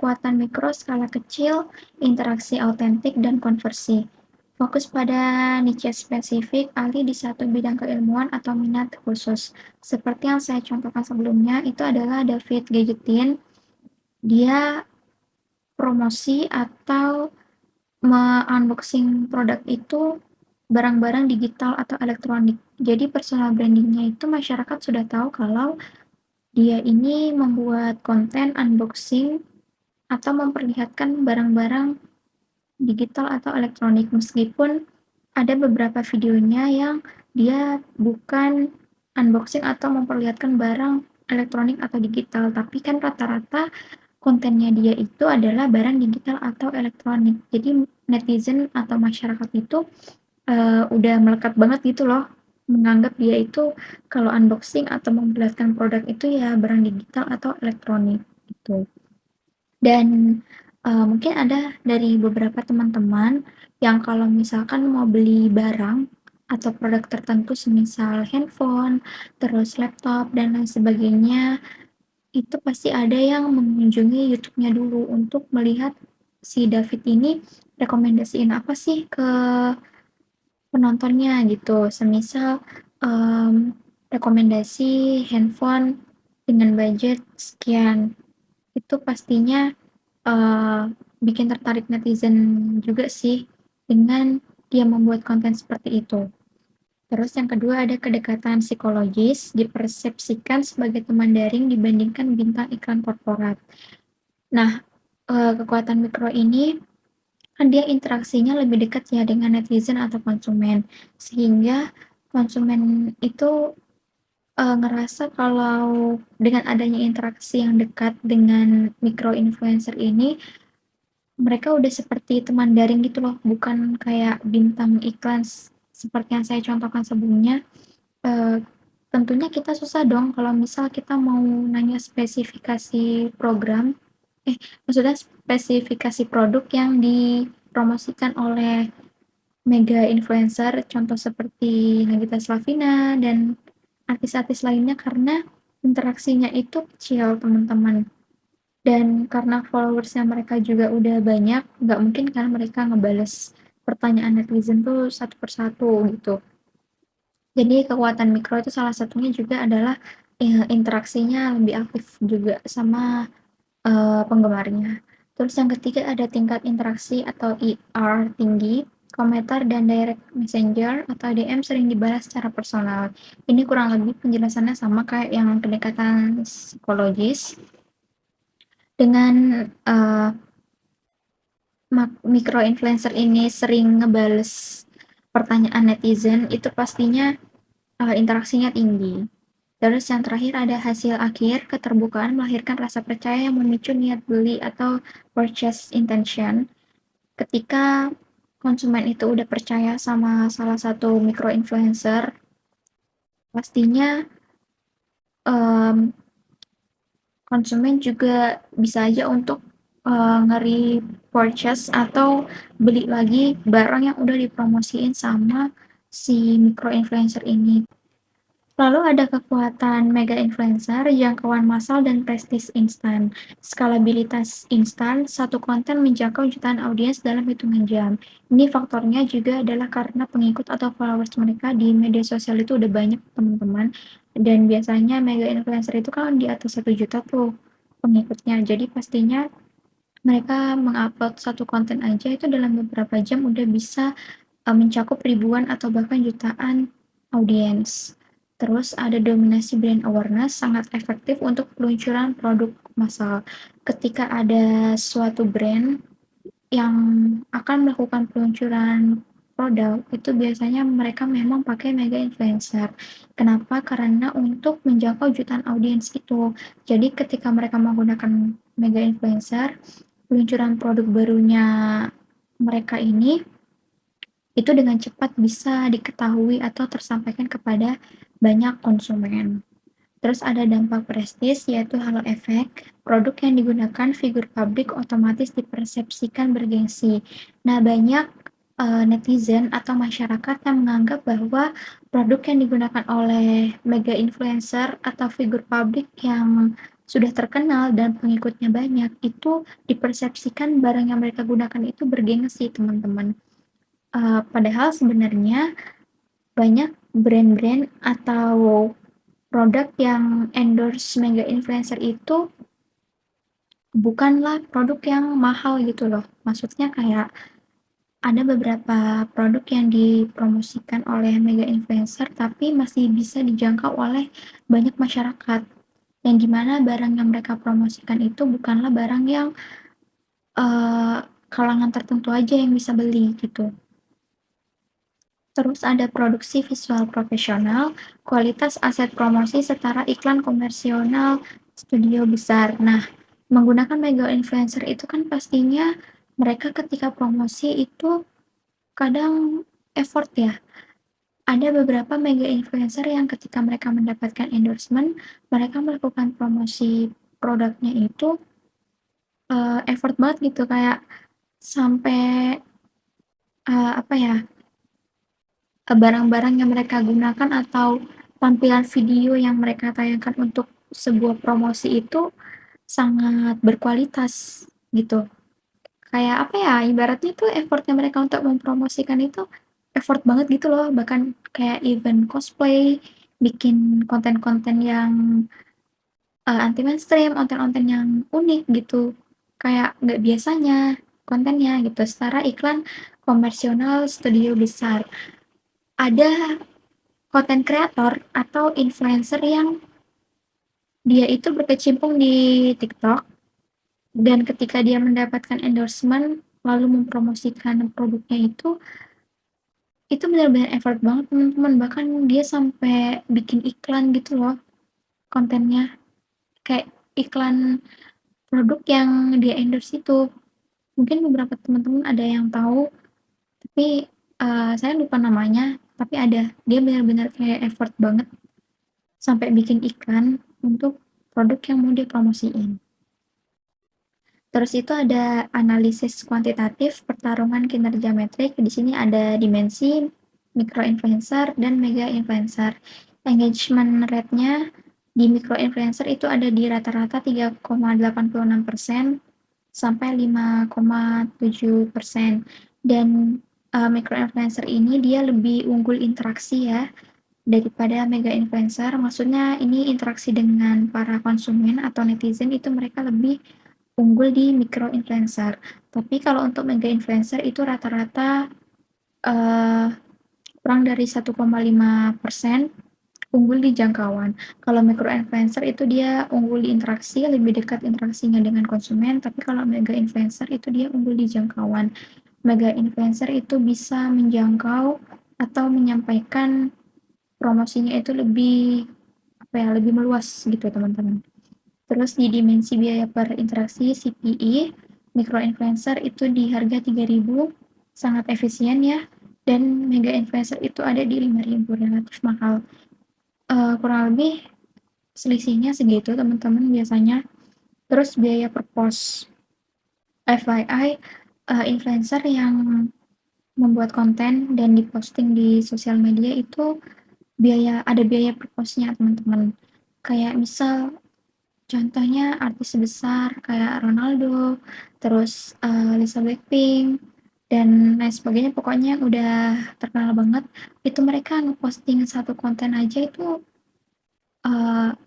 kekuatan mikro, skala kecil, interaksi autentik, dan konversi. Fokus pada niche spesifik, ahli di satu bidang keilmuan atau minat khusus. Seperti yang saya contohkan sebelumnya, itu adalah David Gadgetin. Dia promosi atau unboxing produk itu barang-barang digital atau elektronik. Jadi personal brandingnya itu masyarakat sudah tahu kalau dia ini membuat konten unboxing atau memperlihatkan barang-barang digital atau elektronik, meskipun ada beberapa videonya yang dia bukan unboxing atau memperlihatkan barang elektronik atau digital, tapi kan rata-rata kontennya dia itu adalah barang digital atau elektronik. Jadi netizen atau masyarakat itu udah melekat banget gitu loh, menganggap dia itu kalau unboxing atau memperlihatkan produk itu ya barang digital atau elektronik gitu. Dan mungkin ada dari beberapa teman-teman yang kalau misalkan mau beli barang atau produk tertentu semisal handphone, terus laptop, dan lain sebagainya, itu pasti ada yang mengunjungi YouTube-nya dulu untuk melihat si David ini rekomendasiin apa sih ke penontonnya gitu. Semisal rekomendasi handphone dengan budget sekian, itu pastinya uh, bikin tertarik netizen juga sih dengan dia membuat konten seperti itu. Terus yang kedua ada kedekatan psikologis, dipersepsikan sebagai teman daring dibandingkan bintang iklan korporat. Nah, kekuatan mikro ini kan dia interaksinya lebih dekat ya dengan netizen atau konsumen, sehingga konsumen itu ngerasa kalau dengan adanya interaksi yang dekat dengan mikro influencer ini, mereka udah seperti teman daring gitu loh, bukan kayak bintang iklan seperti yang saya contohkan sebelumnya. Eee, Tentunya kita susah dong kalau misal kita mau nanya spesifikasi program, maksudnya spesifikasi produk yang dipromosikan oleh mega influencer, contoh seperti Nagita Slavina dan artis-artis lainnya, karena interaksinya itu kecil, teman-teman. Dan karena followersnya mereka juga udah banyak, nggak mungkin kan mereka ngebales pertanyaan netizen tuh satu persatu gitu. Jadi kekuatan mikro itu salah satunya juga adalah interaksinya lebih aktif juga sama penggemarnya. Terus yang ketiga ada tingkat interaksi atau ER tinggi, komentar dan direct messenger atau DM sering dibalas secara personal. Ini kurang lebih penjelasannya sama kayak yang pendekatan psikologis. Dengan uh, mikro influencer ini sering ngebales pertanyaan netizen, itu pastinya interaksinya tinggi. Terus yang terakhir ada hasil akhir, keterbukaan melahirkan rasa percaya yang memicu niat beli atau purchase intention. Ketika konsumen itu udah percaya sama salah satu micro influencer, pastinya um, konsumen juga bisa aja untuk nge-repurchase atau beli lagi barang yang udah dipromosiin sama si micro influencer ini. Lalu ada kekuatan mega influencer, jangkauan massal, dan prestis instan. Skalabilitas instan, satu konten menjangkau jutaan audiens dalam hitungan jam. Ini faktornya juga adalah karena pengikut atau followers mereka di media sosial itu udah banyak, teman-teman. Dan biasanya mega influencer itu kan di atas 1 juta tuh pengikutnya. Jadi pastinya mereka mengupload satu konten aja itu dalam beberapa jam udah bisa mencakup ribuan atau bahkan jutaan audiens. Terus ada dominasi brand awareness, sangat efektif untuk peluncuran produk massal. Ketika ada suatu brand yang akan melakukan peluncuran produk, itu biasanya mereka memang pakai mega influencer. Kenapa? Karena untuk menjangkau jutaan audiens itu. Jadi ketika mereka menggunakan mega influencer, peluncuran produk barunya mereka ini itu dengan cepat bisa diketahui atau tersampaikan kepada banyak konsumen. Terus ada dampak prestis, yaitu halo efek. Produk yang digunakan figur publik otomatis dipersepsikan bergengsi. Nah, banyak netizen atau masyarakat yang menganggap bahwa produk yang digunakan oleh mega influencer atau figur publik yang sudah terkenal dan pengikutnya banyak, itu dipersepsikan barang yang mereka gunakan itu bergengsi, teman-teman. Padahal sebenarnya banyak brand-brand atau produk yang endorse mega influencer itu bukanlah produk yang mahal gitu loh. Maksudnya kayak ada beberapa produk yang dipromosikan oleh mega influencer tapi masih bisa dijangkau oleh banyak masyarakat. Yang dimana barang yang mereka promosikan itu bukanlah barang yang uh, kalangan tertentu aja yang bisa beli gitu. Terus ada produksi visual profesional, kualitas aset promosi setara iklan komersional studio besar. Nah, menggunakan mega influencer itu kan pastinya mereka ketika promosi itu kadang effort ya. Ada beberapa mega influencer yang ketika mereka mendapatkan endorsement, mereka melakukan promosi produknya itu effort banget gitu kayak sampai apa ya, barang-barang yang mereka gunakan atau tampilan video yang mereka tayangkan untuk sebuah promosi itu sangat berkualitas gitu. Kayak apa ya, ibaratnya tuh effortnya mereka untuk mempromosikan itu effort banget gitu loh. Bahkan kayak event cosplay, bikin konten-konten yang anti mainstream, konten-konten yang unik gitu. Kayak nggak biasanya kontennya gitu. Setara iklan komersional studio besar. Ada konten kreator atau influencer yang dia itu berkecimpung di TikTok dan ketika dia mendapatkan endorsement lalu mempromosikan produknya itu benar-benar effort banget teman-teman, bahkan dia sampai bikin iklan gitu loh kontennya, kayak iklan produk yang dia endorse itu. Mungkin beberapa teman-teman ada yang tahu tapi saya lupa namanya, tapi ada, dia benar-benar kayak effort banget sampai bikin iklan untuk produk yang mau dipromosiin. Terus itu ada analisis kuantitatif, pertarungan kinerja metrik. Di sini ada dimensi, micro influencer, dan mega influencer. Engagement rate-nya di micro influencer itu ada di rata-rata 3,86% sampai 5,7%. Dan micro influencer ini dia lebih unggul interaksi ya daripada mega influencer. Maksudnya ini interaksi dengan para konsumen atau netizen itu mereka lebih unggul di micro influencer. Tapi kalau untuk mega influencer itu rata-rata uh, kurang dari 1,5% unggul di jangkauan. Kalau micro influencer itu dia unggul di interaksi, lebih dekat interaksinya dengan konsumen, tapi kalau mega influencer itu dia unggul di jangkauan. Mega influencer itu bisa menjangkau atau menyampaikan promosinya itu lebih apa ya, lebih meluas gitu teman-teman. Terus di dimensi biaya per interaksi CPI, micro influencer itu di harga 3.000, sangat efisien ya. Dan mega influencer itu ada di 5.000, relatif mahal. Kurang lebih selisihnya segitu teman-teman biasanya. Terus biaya per post. FYI, influencer yang membuat konten dan diposting di sosial media itu ada biaya per postnya teman-teman. Kayak misal contohnya artis besar kayak Ronaldo, terus Lisa Blackpink, dan lain sebagainya. Pokoknya udah terkenal banget. Itu mereka ngeposting satu konten aja itu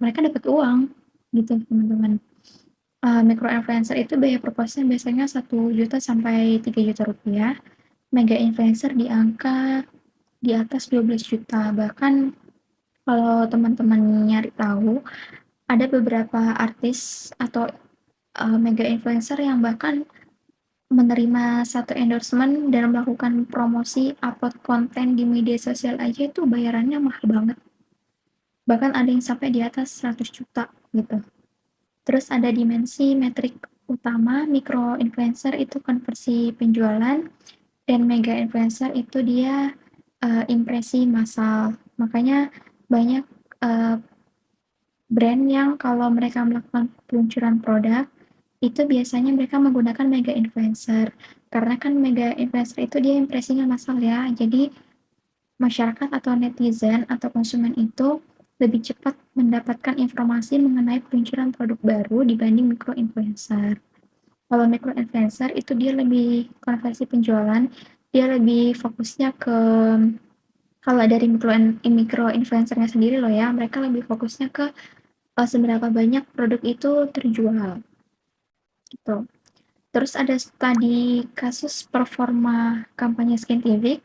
mereka dapat uang gitu teman-teman. Micro influencer itu biaya per postnya biasanya 1 juta sampai 3 juta rupiah. Mega influencer di angka di atas 12 juta. Bahkan kalau teman-teman nyari tahu, ada beberapa artis atau mega influencer yang bahkan menerima satu endorsement dan melakukan promosi upload konten di media sosial aja itu bayarannya mahal banget. Bahkan ada yang sampai di atas 100 juta gitu. Terus ada dimensi metrik utama, micro influencer itu konversi penjualan, dan mega influencer itu dia impresi massal. Makanya banyak uh, brand yang kalau mereka melakukan peluncuran produk itu biasanya mereka menggunakan mega influencer karena kan mega influencer itu dia impresinya massal ya, jadi masyarakat atau netizen atau konsumen itu lebih cepat mendapatkan informasi mengenai peluncuran produk baru dibanding mikro influencer. Kalau mikro influencer itu dia lebih konversi penjualan, dia lebih fokusnya ke kalau dari mikro influencer-nya sendiri loh ya, mereka lebih fokusnya ke seberapa banyak produk itu terjual gitu. Terus ada studi kasus performa kampanye Scientific.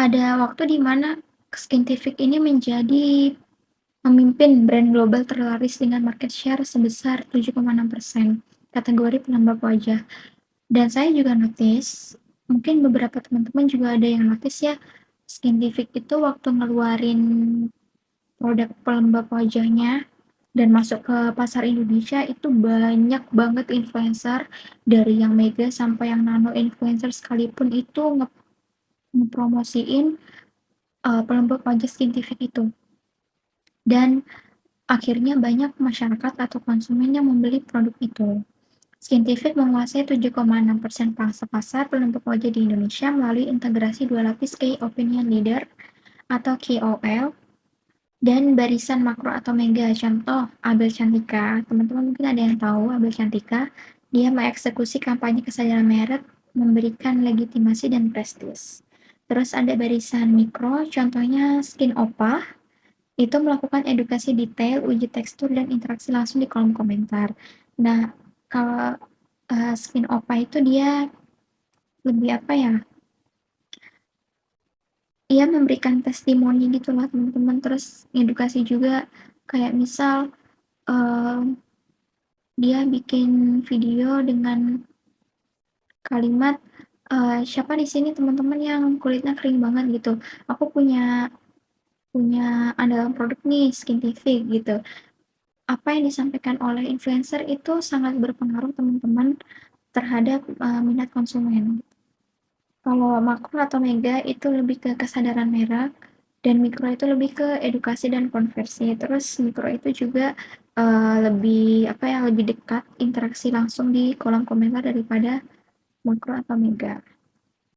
Ada waktu di mana Scientific ini menjadi memimpin brand global terlaris dengan market share sebesar 7,6% kategori pelembab wajah. Dan saya juga notice, mungkin beberapa teman-teman juga ada yang notice ya, Scientific itu waktu ngeluarin produk pelembab wajahnya dan masuk ke pasar Indonesia itu banyak banget influencer dari yang mega sampai yang nano influencer sekalipun itu ngepromosiin pelembab wajah Scientific itu. Dan akhirnya banyak masyarakat atau konsumen yang membeli produk itu. Scientific menguasai 7,6% pangsa pasar pelembab wajah di Indonesia melalui integrasi dua lapis Key Opinion Leader atau KOL dan barisan makro atau mega. Contoh, Abel Cantika. Teman-teman mungkin ada yang tahu Abel Cantika. Dia mengeksekusi kampanye kesadaran merek, memberikan legitimasi dan prestis. Terus ada barisan mikro, contohnya Skin Opa, itu melakukan edukasi detail, uji tekstur, dan interaksi langsung di kolom komentar. Nah, kalau Skin Opa itu dia lebih apa ya? Ia memberikan testimoni gitu lah teman-teman, terus edukasi juga kayak misal uh, dia bikin video dengan kalimat siapa di sini teman-teman yang kulitnya kering banget gitu. Aku punya punya andalan produk nih Skintific gitu. Apa yang disampaikan oleh influencer itu sangat berpengaruh teman-teman terhadap minat konsumen. Kalau makro atau mega itu lebih ke kesadaran merek dan mikro itu lebih ke edukasi dan konversi. Terus mikro itu juga lebih apa ya lebih dekat interaksi langsung di kolom komentar daripada makro atau mega.